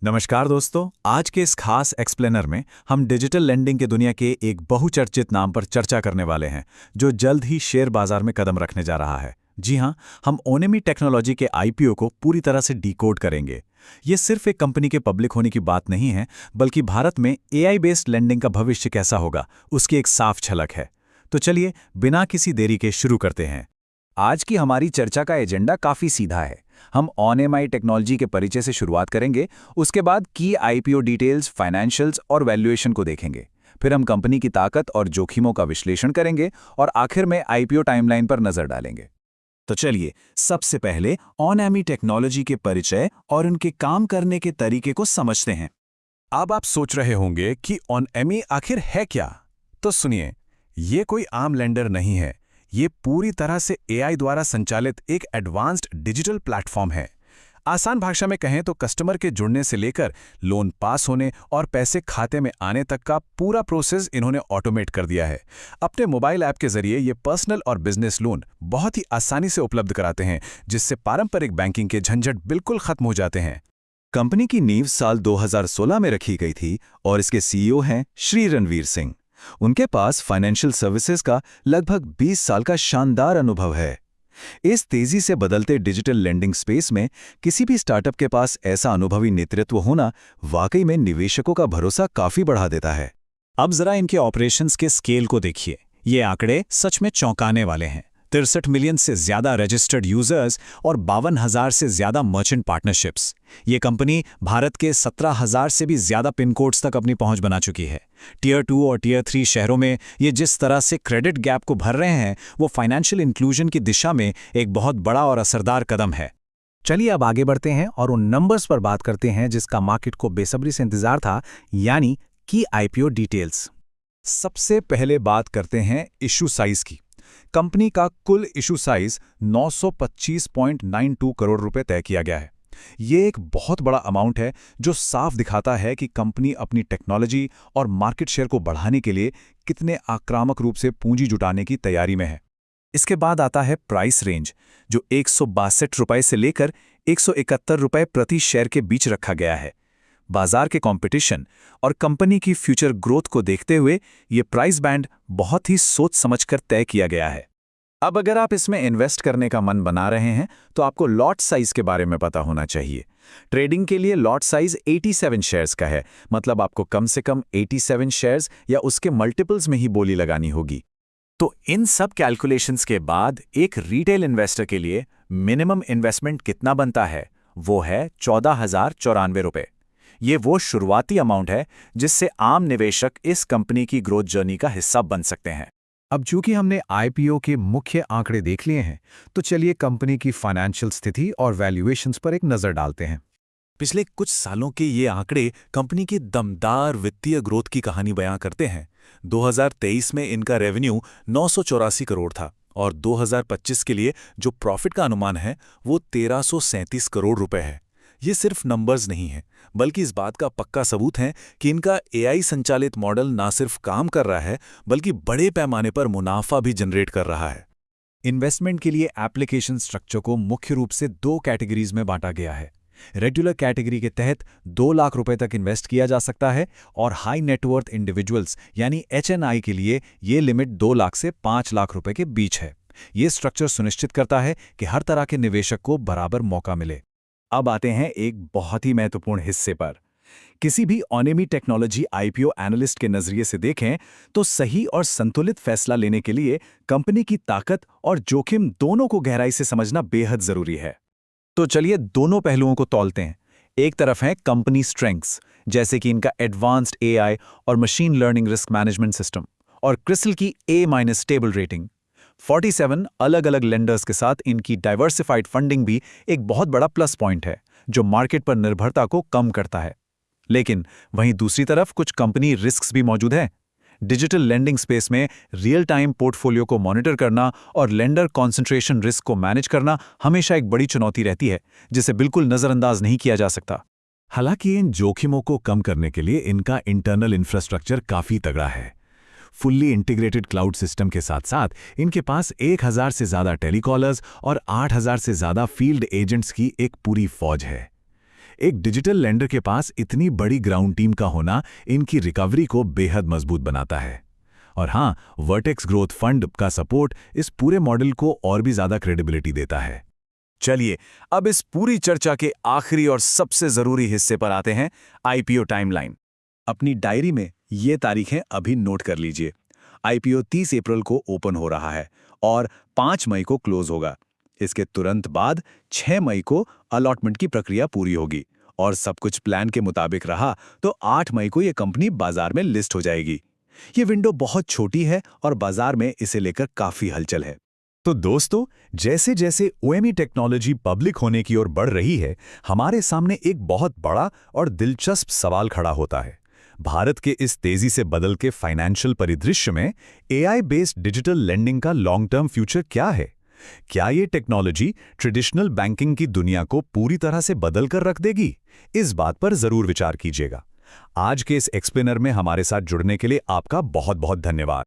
नमस्कार दोस्तों, आज के इस खास एक्सप्लेनर में हम डिजिटल लेंडिंग की दुनिया के एक बहुचर्चित नाम पर चर्चा करने वाले हैं, जो जल्द ही शेयर बाजार में कदम रखने जा रहा है। जी हां, हम ओनेमी टेक्नोलॉजी के आईपीओ को पूरी तरह से डिकोड करेंगे। ये सिर्फ एक कंपनी के पब्लिक होने की बात नहीं है, बल्कि भारत में एआई बेस्ड लेंडिंग का भविष्य कैसा होगा, उसकी एक साफ झलक है। तो चलिए, बिना किसी देरी के शुरू करते हैं। आज की हमारी चर्चा का एजेंडा काफी सीधा है। हम ओनेमी टेक्नोलॉजी के परिचय से शुरुआत करेंगे, उसके बाद की आईपीओ डिटेल्स, फाइनेंशियल्स और वैल्यूएशन को देखेंगे। फिर हम कंपनी की ताकत और जोखिमों का विश्लेषण करेंगे और आखिर में आईपीओ टाइमलाइन पर नजर डालेंगे। तो चलिए, सबसे पहले ओनेमी टेक्नोलॉजी के परिचय और उनके काम करने के तरीके को समझते हैं। अब आप सोच रहे होंगे कि ओनेमी आखिर है क्या? तो सुनिए, ये कोई आम लेंडर नहीं है। ये पूरी तरह से एआई द्वारा संचालित एक एडवांस्ड डिजिटल प्लेटफॉर्म है। आसान भाषा में कहें तो कस्टमर के जुड़ने से लेकर लोन पास होने और पैसे खाते में आने तक का पूरा प्रोसेस इन्होंने ऑटोमेट कर दिया है। अपने मोबाइल ऐप के जरिए ये पर्सनल और बिजनेस लोन बहुत ही आसानी से उपलब्ध कराते हैं, जिससे पारंपरिक बैंकिंग के झंझट बिल्कुल खत्म हो जाते हैं। कंपनी की नींव साल 2016 में रखी गई थी और इसके सीईओ हैं श्री रणवीर सिंह। उनके पास फाइनेंशियल सर्विसेज का लगभग 20 साल का शानदार अनुभव है। इस तेजी से बदलते डिजिटल लेंडिंग स्पेस में किसी भी स्टार्टअप के पास ऐसा अनुभवी नेतृत्व होना वाकई में निवेशकों का भरोसा काफी बढ़ा देता है। अब जरा इनके ऑपरेशंस के स्केल को देखिए। ये आंकड़े सच में चौंकाने वाले हैं। 63 मिलियन से ज्यादा रजिस्टर्ड यूजर्स और 52,000 से ज्यादा मर्चेंट पार्टनरशिप्स। ये कंपनी भारत के 17,000 से भी ज्यादा पिन कोड्स तक अपनी पहुंच बना चुकी है। टियर 2 और टियर 3 शहरों में ये जिस तरह से क्रेडिट गैप को भर रहे हैं, वो फाइनेंशियल इंक्लूजन की दिशा में एक बहुत बड़ा और असरदार कदम है। चलिए अब आगे बढ़ते हैं और उन नंबर्स पर बात करते हैं जिसका मार्केट को बेसब्री से इंतजार था, यानी की आईपीओ डिटेल्स। सबसे पहले बात करते हैं इशू साइज की। कंपनी का कुल इशू साइज 925.92 करोड़ रुपए तय किया गया है। ये एक बहुत बड़ा अमाउंट है, जो साफ दिखाता है कि कंपनी अपनी टेक्नोलॉजी और मार्केट शेयर को बढ़ाने के लिए कितने आक्रामक रूप से पूंजी जुटाने की तैयारी में है। इसके बाद आता है प्राइस रेंज, जो 162 रुपए से लेकर 171 रुपए प्रति शेयर के बीच रखा गया है। बाजार के कंपटीशन और कंपनी की फ्यूचर ग्रोथ को देखते हुए ये प्राइस बैंड बहुत ही सोच समझकर तय किया गया है। अब अगर आप इसमें इन्वेस्ट करने का मन बना रहे हैं, तो आपको लॉट साइज के बारे में पता होना चाहिए। ट्रेडिंग के लिए लॉट साइज 87 शेयर्स का है, मतलब आपको कम से कम 87 शेयर्स या उसके मल्टीपल्स में ही बोली लगानी होगी। तो इन सब कैलकुलेशंस के बाद एक रिटेल इन्वेस्टर के लिए मिनिमम इन्वेस्टमेंट कितना बनता है, वो है 14,094 रुपए। ये वो शुरुआती अमाउंट है जिससे आम निवेशक इस कंपनी की ग्रोथ जर्नी का हिस्सा बन सकते हैं। अब चूंकि हमने आईपीओ के मुख्य आंकड़े देख लिए हैं, तो चलिए कंपनी की फाइनेंशियल स्थिति और वैल्यूएशंस पर एक नजर डालते हैं। पिछले कुछ सालों के ये आंकड़े कंपनी की दमदार वित्तीय ग्रोथ की कहानी बयां करते हैं। 2023 में इनका रेवेन्यू 984 करोड़ था और 2025 के लिए जो प्रॉफिट का अनुमान है वो 1337 करोड़ रुपए है। ये सिर्फ नंबर्स नहीं हैं, बल्कि इस बात का पक्का सबूत है कि इनका एआई संचालित मॉडल ना सिर्फ काम कर रहा है, बल्कि बड़े पैमाने पर मुनाफा भी जनरेट कर रहा है। इन्वेस्टमेंट के लिए एप्लीकेशन स्ट्रक्चर को मुख्य रूप से 2 कैटेगरीज में बांटा गया है। रेगुलर कैटेगरी के तहत 2 लाख रुपए तक इन्वेस्ट किया जा सकता है और हाई नेटवर्थ इंडिविजुअल्स यानी एचएनआई के लिए ये लिमिट 2 लाख से 5 लाख रुपए के बीच है। ये स्ट्रक्चर सुनिश्चित करता है कि हर तरह के निवेशक को बराबर मौका मिले। अब आते हैं एक बहुत ही महत्वपूर्ण हिस्से पर। किसी भी ओनेमी टेक्नोलॉजी आईपीओ एनालिस्ट के नजरिए से देखें तो सही और संतुलित फैसला लेने के लिए कंपनी की ताकत और जोखिम दोनों को गहराई से समझना बेहद जरूरी है। तो चलिए दोनों पहलुओं को तौलते हैं। एक तरफ है कंपनी स्ट्रेंथ्स, जैसे कि इनका एडवांस्ड एआई और machine learning risk management system, और क्रिसिल की A- स्टेबल रेटिंग। 47 अलग अलग लेंडर्स के साथ इनकी डाइवर्सिफाइड फंडिंग भी एक बहुत बड़ा प्लस पॉइंट है, जो मार्केट पर निर्भरता को कम करता है। लेकिन वहीं दूसरी तरफ कुछ कंपनी रिस्क्स भी मौजूद हैं। डिजिटल लेंडिंग स्पेस में रियल टाइम पोर्टफोलियो को मॉनिटर करना और लेंडर कॉन्सेंट्रेशन रिस्क को मैनेज करना हमेशा एक बड़ी चुनौती रहती है, जिसे बिल्कुल नजरअंदाज नहीं किया जा सकता। हालांकि इन जोखिमों को कम करने के लिए इनका इंटरनल इंफ्रास्ट्रक्चर काफी तगड़ा है। फुल्ली इंटीग्रेटेड क्लाउड सिस्टम के साथ साथ इनके पास 1000 से ज्यादा टेलीकॉलर्स और 8000 से ज्यादा फील्ड एजेंट्स की एक पूरी फौज है। एक डिजिटल लेंडर के पास इतनी बड़ी ग्राउंड टीम का होना इनकी रिकवरी को बेहद मजबूत बनाता है। और हाँ, वर्टेक्स ग्रोथ फंड का सपोर्ट इस पूरे मॉडल को और भी ज्यादा क्रेडिबिलिटी देता है। चलिए, अब इस पूरी चर्चा के आखिरी और सबसे जरूरी हिस्से पर आते हैं, आईपीओ टाइमलाइन। अपनी डायरी में ये तारीखें अभी नोट कर लीजिए। आईपीओ 30 अप्रैल को ओपन हो रहा है और 5 मई को क्लोज होगा। इसके तुरंत बाद 6 मई को अलॉटमेंट की प्रक्रिया पूरी होगी और सब कुछ प्लान के मुताबिक रहा तो 8 मई को यह कंपनी बाजार में लिस्ट हो जाएगी। ये विंडो बहुत छोटी है और बाजार में इसे लेकर काफी हलचल है। तो दोस्तों, जैसे जैसे ओएमई टेक्नोलॉजी पब्लिक होने की ओर बढ़ रही है, हमारे सामने एक बहुत बड़ा और दिलचस्प सवाल खड़ा होता है। भारत के इस तेजी से बदल के फाइनेंशियल परिदृश्य में एआई बेस्ड डिजिटल लेंडिंग का लॉन्ग टर्म फ्यूचर क्या है? क्या ये टेक्नोलॉजी ट्रेडिशनल बैंकिंग की दुनिया को पूरी तरह से बदल कर रख देगी? इस बात पर जरूर विचार कीजिएगा। आज के इस एक्सप्लेनर में हमारे साथ जुड़ने के लिए आपका बहुत बहुत धन्यवाद।